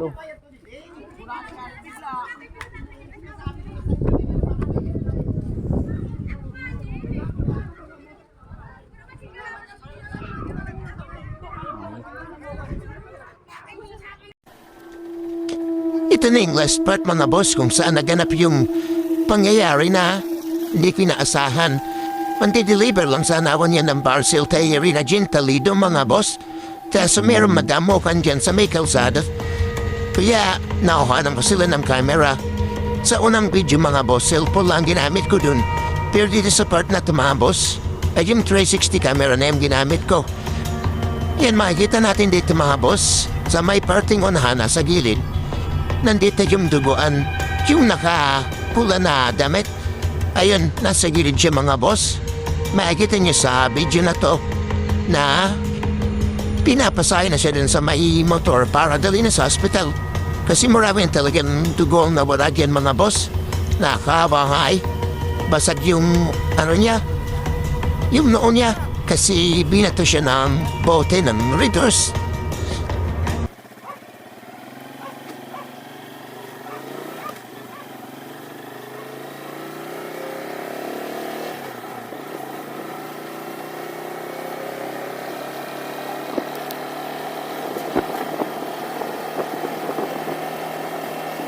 Ito. Ito na yung last part mga boss kung saan naganap yung pangyayari na hindi pinaasahan. Mandi-deliver lang sana ako niya ng parcel tayo rin na Gin Toledo mga boss. Kaso meron madamo kan dyan sa may kalsada. Kaya nakuhanan ko sila ng camera. Sa unang video mga boss, cellphone lang ginamit ko dun. Pero dito sa part na ito mga boss, ay yung 360 camera na yung ginamit ko. Yan makikita natin dito mga boss, sa may parting unahan sa gilid. Nandito yung duguan, yung nakapula na damit. Ayun, nasa gilid siya mga boss. Makikita niyo sa video na to na pinapasaya na siya dun sa may motor para dali na sa hospital. Kasi maraming talagang dugo na wala dyan mga boss. Nakabangay. Basag yung niya, yung noo niya. Kasi binato siya ng bote ng Ridders.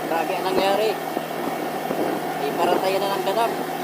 Grabe ang nangyari. Iparatayan na ng ganap.